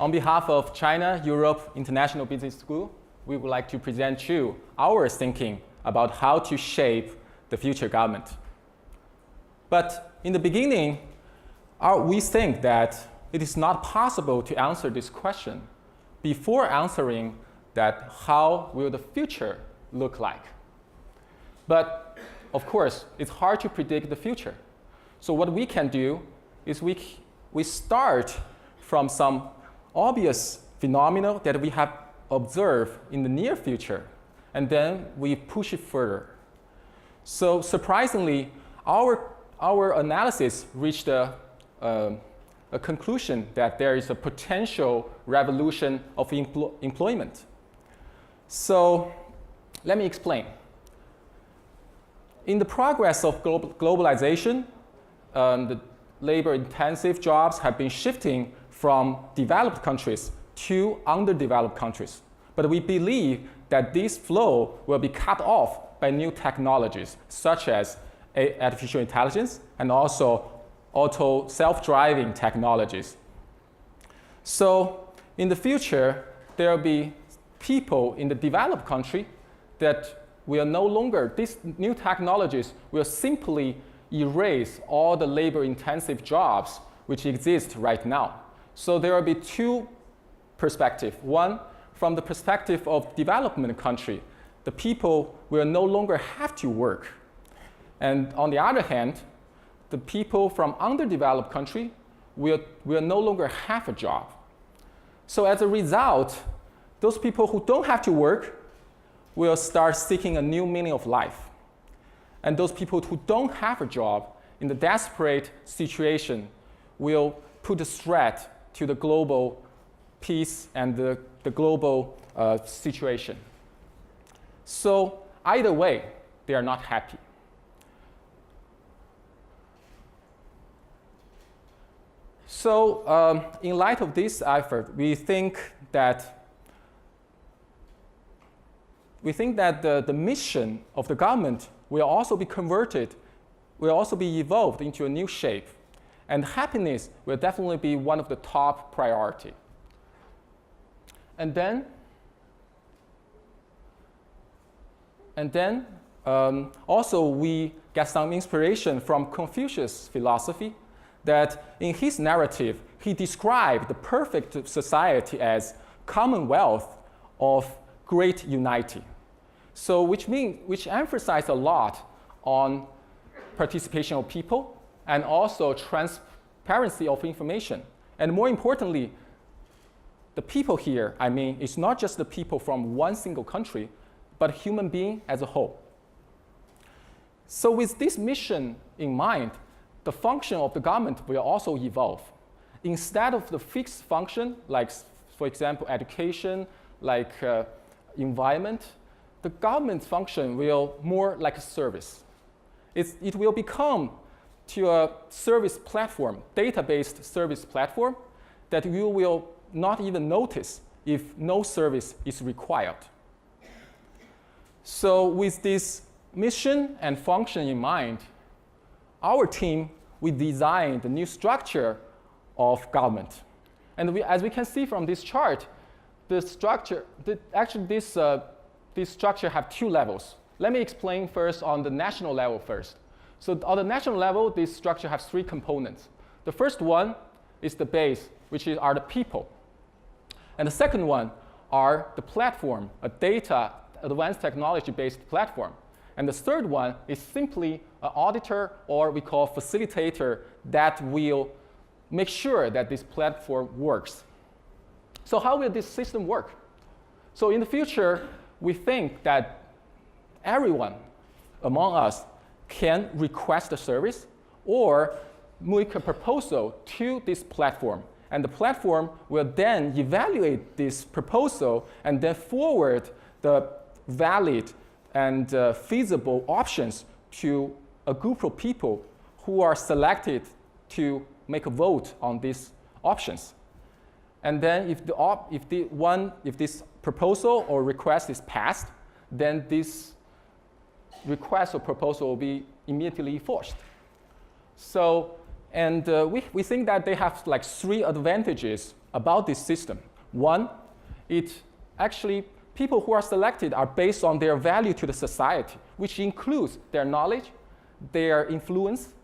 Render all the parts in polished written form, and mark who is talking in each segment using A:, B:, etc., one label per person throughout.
A: On behalf of China Europe International Business School, we would like to present you our thinking about how to shape the future government. But in the beginning, we think that it is not possible to answer this question before answering that how will the future look like. But of course, it's hard to predict the future. So what we can do is we start from some obvious phenomena that we have observed in the near future, and then we push it further. So surprisingly, our analysis reached a conclusion that there is a potential revolution of employment. So let me explain. In the progress of globalization, the labor-intensive jobs have been shifting from developed countries to underdeveloped countries. But we believe that this flow will be cut off by new technologies, such as artificial intelligence and also self-driving technologies. So in the future, there will be people in the developed country that will no longer, these new technologies will simply erase all the labor-intensive jobs which exist right now. So there will be two perspectives. One, from the perspective of development country, the people will no longer have to work. And on the other hand, the people from underdeveloped country will no longer have a job. So as a result, those people who don't have to work will start seeking a new meaning of life. And those people who don't have a job in the desperate situation will put a threat to the global peace and the global situation. So either way, they are not happy. So in light of this effort, we think that the mission of the government will also be converted, will also be evolved into a new shape. And happiness will definitely be one of the top priority. And then also we get some inspiration from Confucius' philosophy that in his narrative, he described the perfect society as commonwealth of great unity. So which emphasize a lot on participation of people and also transparency of information. And more importantly, the people here, it's not just the people from one single country, but human being as a whole. So with this mission in mind, the function of the government will also evolve. Instead of the fixed function, like for example, education, like environment, the government function will more like a service. It will become to a service platform, data-based service platform, that you will not even notice if no service is required. So with this mission and function in mind, our team, we designed the new structure of government. And as we can see from this chart, this structure have two levels. Let me explain first on the national level first. So on the national level, this structure has three components. The first one is the base, which are the people. And the second one are the platform, a data advanced technology-based platform. And the third one is simply an auditor, or we call facilitator, that will make sure that this platform works. So how will this system work? So in the future, we think that everyone among us can request a service or make a proposal to this platform. And the platform will then evaluate this proposal and then forward the valid and feasible options to a group of people who are selected to make a vote on these options. And then if this proposal or request is passed, then this request or proposal will be immediately enforced. So And we think that they have like 3 advantages about this system. One, people who are selected are based on their value to the society, which includes their knowledge, their influence,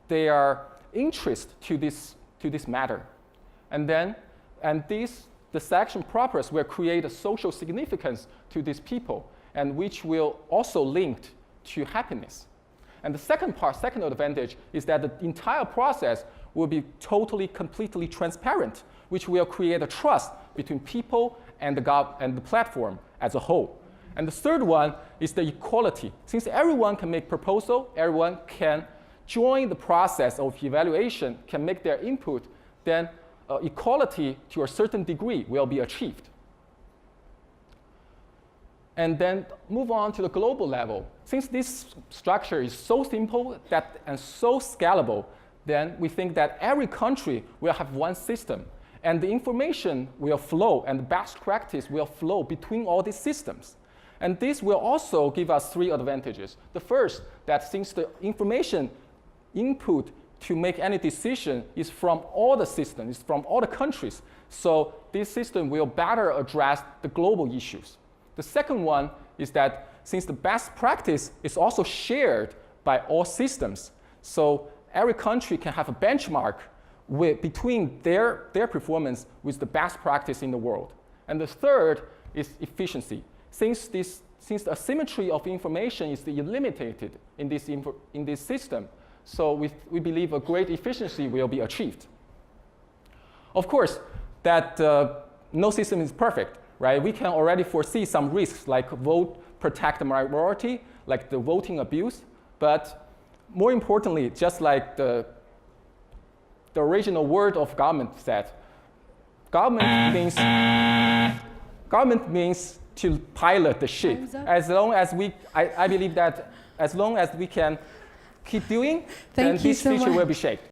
A: their interest to this matter. The selection process will create a social significance to these people, and which will also link to happiness. And the second advantage is that the entire process will be totally, completely transparent, which will create a trust between people and the platform as a whole. And the third one is the equality. Since everyone can make proposal, everyone can join the process of evaluation, can make their input, then equality to a certain degree will be achieved. And then move on to the global level. Since this structure is so simple and so scalable, then we think that every country will have one system, and the information will flow and the best practice will flow between all these systems. And this will also give us 3 advantages. The first, that since the information input to make any decision is from all the systems, from all the countries, so this system will better address the global issues. The second one is that since the best practice is also shared by all systems, so every country can have a benchmark between their performance with the best practice in the world. And the third is efficiency. Since the asymmetry of information is eliminated in this system, so we believe a great efficiency will be achieved. Of course, that no system is perfect, right? We can already foresee some risks like vote protect the minority, like the voting abuse. But more importantly, just like the original word of government said, government means to pilot the ship. As long as I believe that as long as we can keep doing, then this future will be shaped.